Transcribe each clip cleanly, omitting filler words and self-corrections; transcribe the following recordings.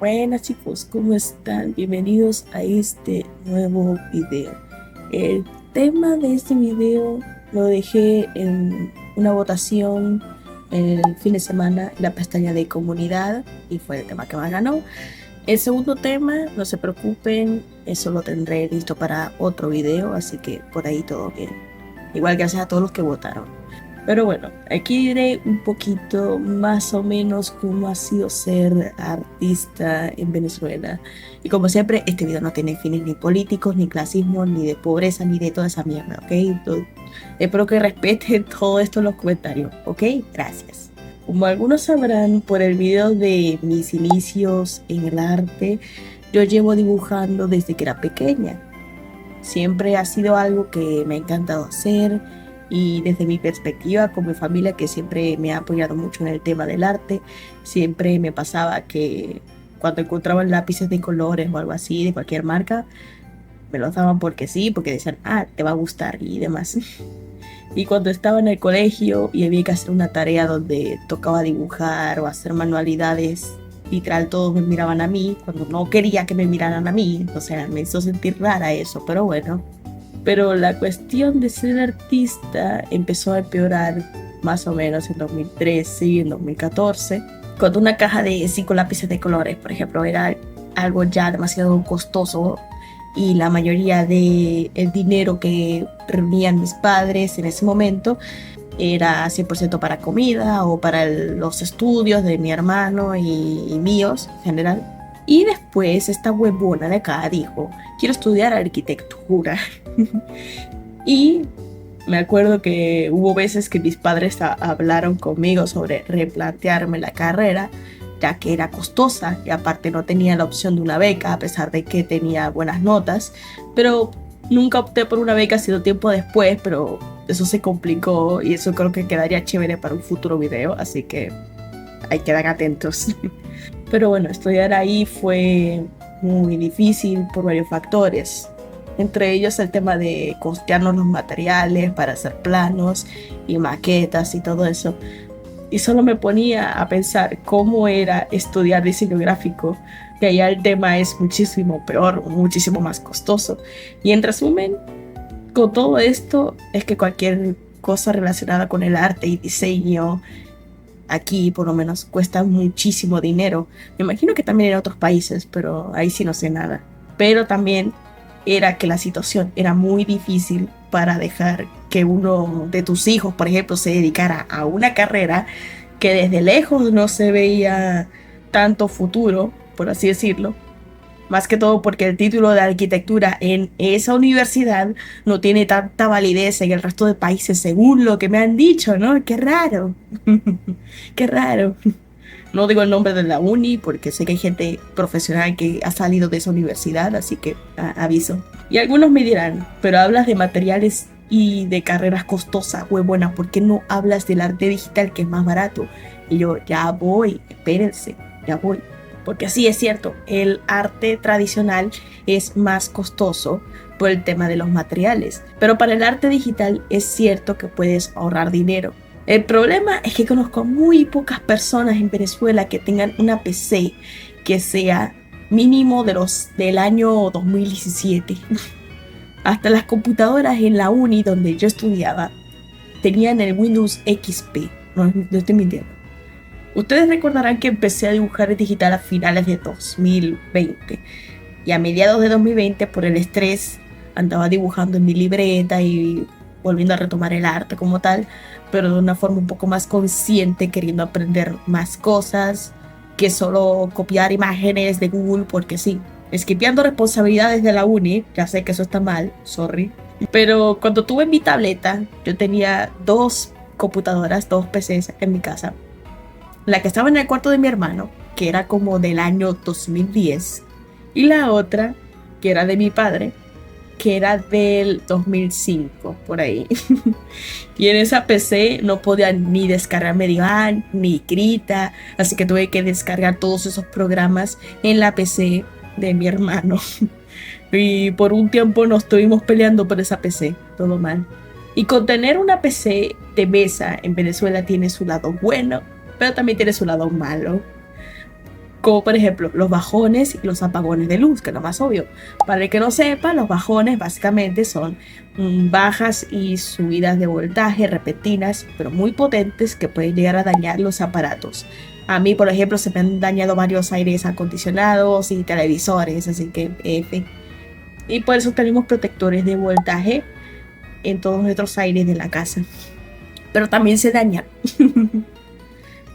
Buenas chicos, ¿cómo están? Bienvenidos a este nuevo video. El tema de este video lo dejé en una votación el fin de semana en la pestaña de comunidad y fue el tema que más ganó. El segundo tema, no se preocupen, eso lo tendré listo para otro video, así que por ahí todo bien. Igual gracias a todos los que votaron. Pero bueno, aquí diré un poquito más o menos cómo ha sido ser artista en Venezuela. Y como siempre, este video no tiene fines ni políticos, ni clasismo, ni de pobreza, ni de toda esa mierda, ¿ok? Espero que respeten todo esto en los comentarios, ¿ok? Gracias. Como algunos sabrán por el video de mis inicios en el arte, yo llevo dibujando desde que era pequeña. Siempre ha sido algo que me ha encantado hacer. Y desde mi perspectiva, con mi familia que siempre me ha apoyado mucho en el tema del arte, siempre me pasaba que cuando encontraban lápices de colores o algo así de cualquier marca, me los daban porque sí, porque decían, te va a gustar y demás. Y cuando estaba en el colegio y había que hacer una tarea donde tocaba dibujar o hacer manualidades, literal todos me miraban a mí, cuando no quería que me miraran a mí, o sea, me hizo sentir rara eso, pero bueno. Pero la cuestión de ser artista empezó a empeorar más o menos en 2013 y en 2014, cuando una caja de 5 lápices de colores, por ejemplo, era algo ya demasiado costoso y la mayoría del dinero que reunían mis padres en ese momento era 100% para comida o para los estudios de mi hermano y míos en general. Y después esta huevona de acá dijo, quiero estudiar arquitectura. Y me acuerdo que hubo veces que mis padres hablaron conmigo sobre replantearme la carrera, ya que era costosa y aparte no tenía la opción de una beca, a pesar de que tenía buenas notas. Pero nunca opté por una beca, sino tiempo después, pero eso se complicó y eso creo que quedaría chévere para un futuro video, así que ahí quedan atentos. Pero bueno, estudiar ahí fue muy difícil por varios factores. Entre ellos el tema de costearnos los materiales para hacer planos y maquetas y todo eso. Y solo me ponía a pensar cómo era estudiar diseño gráfico, que allá el tema es muchísimo peor, muchísimo más costoso. Y en resumen, con todo esto es que cualquier cosa relacionada con el arte y diseño aquí por lo menos cuesta muchísimo dinero. Me imagino que también en otros países, pero ahí sí no sé nada. Pero también era que la situación era muy difícil para dejar que uno de tus hijos, por ejemplo, se dedicara a una carrera que desde lejos no se veía tanto futuro, por así decirlo. Más que todo porque el título de arquitectura en esa universidad no tiene tanta validez en el resto de países, según lo que me han dicho, ¿no? Qué raro. Qué raro. No digo el nombre de la uni porque sé que hay gente profesional que ha salido de esa universidad, así que aviso. Y algunos me dirán, pero hablas de materiales y de carreras costosas, huevona, ¿por qué no hablas del arte digital que es más barato? Y yo, ya voy, espérense, ya voy. Porque sí es cierto, el arte tradicional es más costoso por el tema de los materiales, pero para el arte digital es cierto que puedes ahorrar dinero. El problema es que conozco muy pocas personas en Venezuela que tengan una PC que sea mínimo del año 2017. Hasta las computadoras en la uni donde yo estudiaba tenían el Windows XP, no estoy mintiendo. Ustedes recordarán que empecé a dibujar en digital a finales de 2020 y a mediados de 2020 por el estrés andaba dibujando en mi libreta y volviendo a retomar el arte como tal, pero de una forma un poco más consciente, queriendo aprender más cosas que solo copiar imágenes de Google porque sí, esquipeando responsabilidades de la uni. Ya sé que eso está mal, sorry, pero cuando tuve mi tableta yo tenía dos computadoras, dos PCs en mi casa. La que estaba en el cuarto de mi hermano, que era como del año 2010, y la otra, que era de mi padre, que era del 2005, por ahí. Y en esa PC no podía ni descargar Medieval, ni Krita, así que tuve que descargar todos esos programas en la PC de mi hermano. Y por un tiempo nos estuvimos peleando por esa PC, todo mal. Y con tener una PC de mesa en Venezuela tiene su lado bueno, pero también tiene su lado malo. como por ejemplo los bajones y los apagones de luz, que es lo más obvio. Para el que no sepa, los bajones básicamente son bajas y subidas de voltaje repentinas, pero muy potentes, que pueden llegar a dañar los aparatos. A mí, por ejemplo, se me han dañado varios aires acondicionados y televisores, así que F. Y por eso tenemos protectores de voltaje en todos nuestros aires de la casa. Pero también se dañan.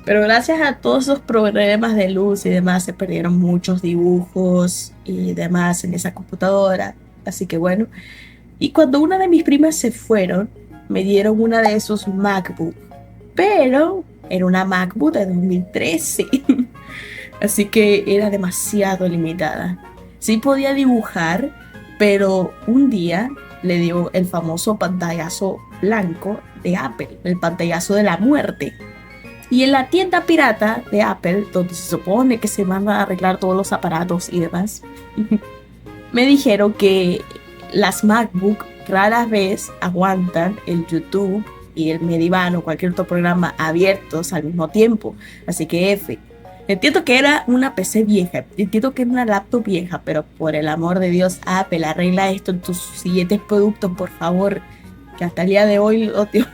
Pero gracias a todos esos problemas de luz y demás, se perdieron muchos dibujos y demás en esa computadora. Así que bueno. Y cuando una de mis primas se fueron, me dieron una de esos MacBook. Pero era una MacBook de 2013. Así que era demasiado limitada. Sí podía dibujar, pero un día le dio el famoso pantallazo blanco de Apple, el pantallazo de la muerte. Y en la tienda pirata de Apple, donde se supone que se van a arreglar todos los aparatos y demás, me dijeron que las MacBook rara vez aguantan el YouTube y el Medivan o cualquier otro programa abiertos al mismo tiempo. Así que F. Entiendo que era una PC vieja, entiendo que era una laptop vieja, pero por el amor de Dios, Apple, arregla esto en tus siguientes productos, por favor. Que hasta el día de hoy, oh, tío,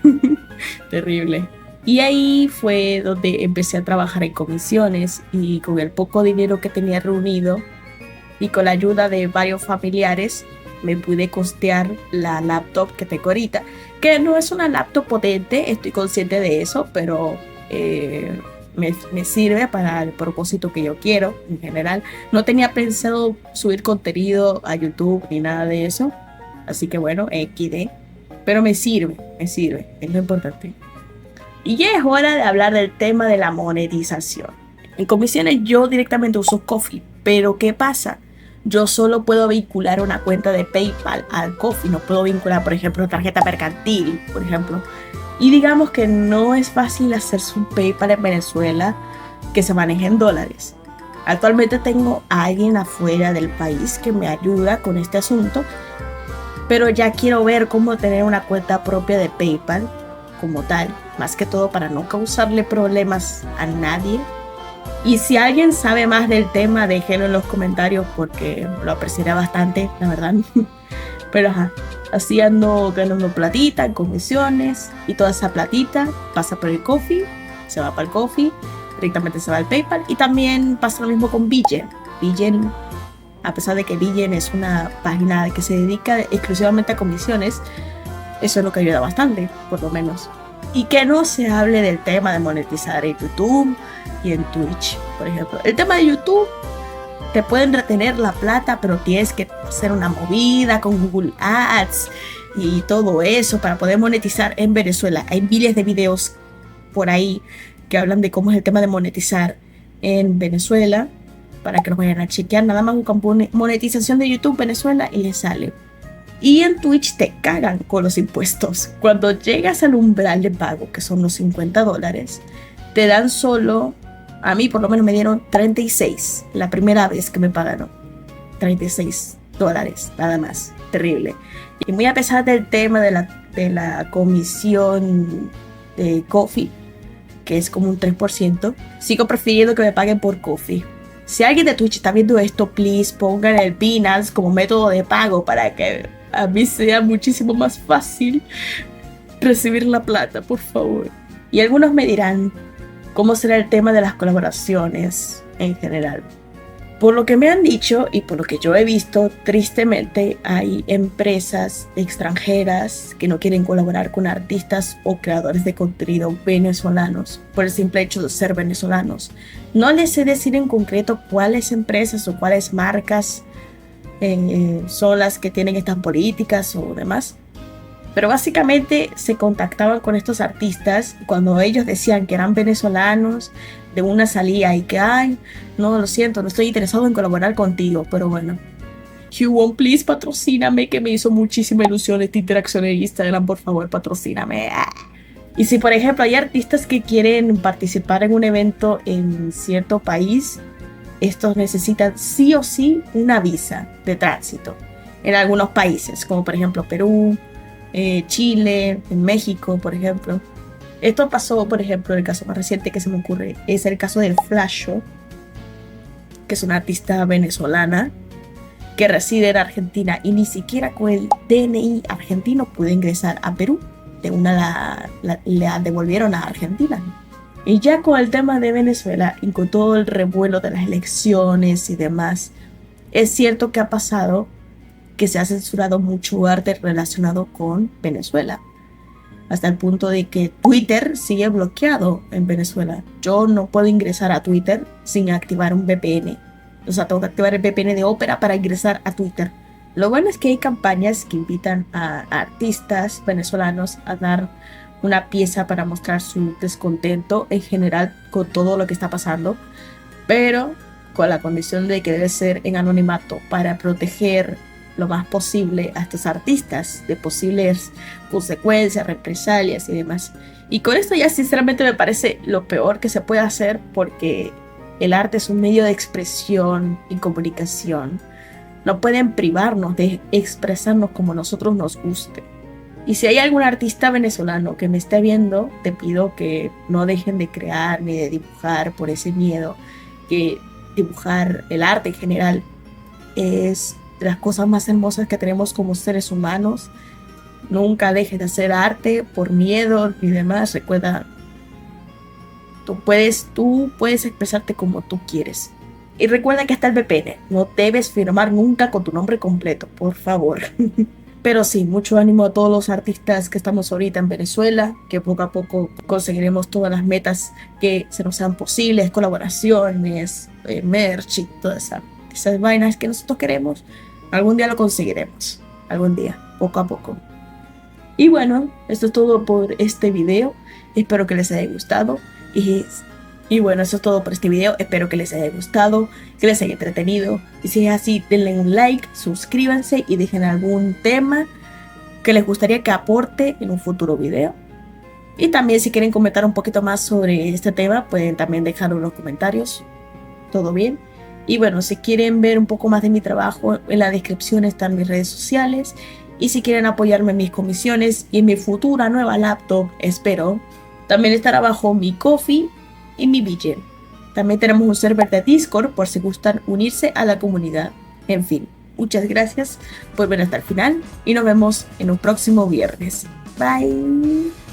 terrible. Y ahí fue donde empecé a trabajar en comisiones, y con el poco dinero que tenía reunido y con la ayuda de varios familiares me pude costear la laptop que tengo ahorita, que no es una laptop potente, estoy consciente de eso, pero me sirve para el propósito que yo quiero en general. No tenía pensado subir contenido a YouTube ni nada de eso, así que bueno, XD, pero me sirve, es lo importante. Y ya es hora de hablar del tema de la monetización. En comisiones yo directamente uso Ko-fi, pero ¿qué pasa? Yo solo puedo vincular una cuenta de PayPal al Ko-fi, no puedo vincular, por ejemplo, tarjeta mercantil, por ejemplo. Y digamos que no es fácil hacerse un PayPal en Venezuela que se maneje en dólares. Actualmente tengo a alguien afuera del país que me ayuda con este asunto, pero ya quiero ver cómo tener una cuenta propia de PayPal como tal, más que todo para no causarle problemas a nadie. Y si alguien sabe más del tema, déjenlo en los comentarios porque lo apreciaré bastante, la verdad. Pero ajá, así ando ganando platita en comisiones, y toda esa platita pasa por el Ko-fi, se va para el Ko-fi, directamente se va al PayPal, y también pasa lo mismo con Villen. Villen, a pesar de que Villen es una página que se dedica exclusivamente a comisiones, eso es lo que ayuda bastante, por lo menos. Y que no se hable del tema de monetizar en YouTube y en Twitch, por ejemplo. El tema de YouTube, te pueden retener la plata, pero tienes que hacer una movida con Google Ads y todo eso para poder monetizar en Venezuela. Hay miles de videos por ahí que hablan de cómo es el tema de monetizar en Venezuela, para que los vayan a chequear. Nada más buscan monetización de YouTube Venezuela y les sale. Y en Twitch te cagan con los impuestos. Cuando llegas al umbral de pago, que son los $50, te dan solo, a mí por lo menos me dieron 36 la primera vez que me pagaron. $36, nada más. Terrible. Y muy a pesar del tema de la comisión de Ko-fi, que es como un 3%, sigo prefiriendo que me paguen por Ko-fi. Si alguien de Twitch está viendo esto, please pongan el Binance como método de pago para que a mí sea muchísimo más fácil recibir la plata, por favor. Y algunos me dirán cómo será el tema de las colaboraciones en general. Por lo que me han dicho y por lo que yo he visto, tristemente hay empresas extranjeras que no quieren colaborar con artistas o creadores de contenido venezolanos por el simple hecho de ser venezolanos. No les sé decir en concreto cuáles empresas o cuáles marcas son las que tienen estas políticas o demás, pero básicamente se contactaban con estos artistas cuando ellos decían que eran venezolanos. De una salía y que, ay, no, lo siento, no estoy interesado en colaborar contigo, pero bueno, Huon, please patrocíname, que me hizo muchísima ilusión esta interacción en Instagram, por favor patrocíname. Y si por ejemplo hay artistas que quieren participar en un evento en cierto país, estos necesitan sí o sí una visa de tránsito en algunos países, como por ejemplo Perú, Chile, en México, por ejemplo. Esto pasó, por ejemplo, el caso más reciente que se me ocurre es el caso del Flasho, que es una artista venezolana que reside en Argentina y ni siquiera con el DNI argentino pudo ingresar a Perú. De una la devolvieron a Argentina. Y ya con el tema de Venezuela y con todo el revuelo de las elecciones y demás, es cierto que ha pasado que se ha censurado mucho arte relacionado con Venezuela, hasta el punto de que Twitter sigue bloqueado en Venezuela. Yo no puedo ingresar a Twitter sin activar un VPN. O sea, tengo que activar el VPN de Opera para ingresar a Twitter. Lo bueno es que hay campañas que invitan a artistas venezolanos a dar una pieza para mostrar su descontento en general con todo lo que está pasando, pero con la condición de que debe ser en anonimato para proteger lo más posible a estos artistas de posibles consecuencias, represalias y demás. Y con esto ya sinceramente me parece lo peor que se puede hacer, porque el arte es un medio de expresión y comunicación. No pueden privarnos de expresarnos como nosotros nos guste. Y si hay algún artista venezolano que me esté viendo, te pido que no dejen de crear ni de dibujar por ese miedo, que dibujar, el arte en general, es de las cosas más hermosas que tenemos como seres humanos. Nunca dejes de hacer arte por miedo ni demás. Recuerda, tú puedes expresarte como tú quieres. Y recuerda que está el VPN. No debes firmar nunca con tu nombre completo, por favor. Pero sí, mucho ánimo a todos los artistas que estamos ahorita en Venezuela, que poco a poco conseguiremos todas las metas que se nos sean posibles, colaboraciones, merch y todas esas vainas que nosotros queremos. Algún día lo conseguiremos, algún día, poco a poco. Y bueno, esto es todo por este video. Espero que les haya gustado. Y bueno, eso es todo por este video. Espero que les haya gustado, que les haya entretenido. Y si es así, denle un like, suscríbanse y dejen algún tema que les gustaría que aporte en un futuro video. Y también si quieren comentar un poquito más sobre este tema, pueden también dejarlo en los comentarios. Todo bien. Y bueno, si quieren ver un poco más de mi trabajo, en la descripción están mis redes sociales. Y si quieren apoyarme en mis comisiones y en mi futura nueva laptop, espero, también estará abajo mi Ko-fi y mi Bitget. También tenemos un server de Discord por si gustan unirse a la comunidad. En fin, muchas gracias por ver hasta el final y nos vemos en un próximo viernes. Bye.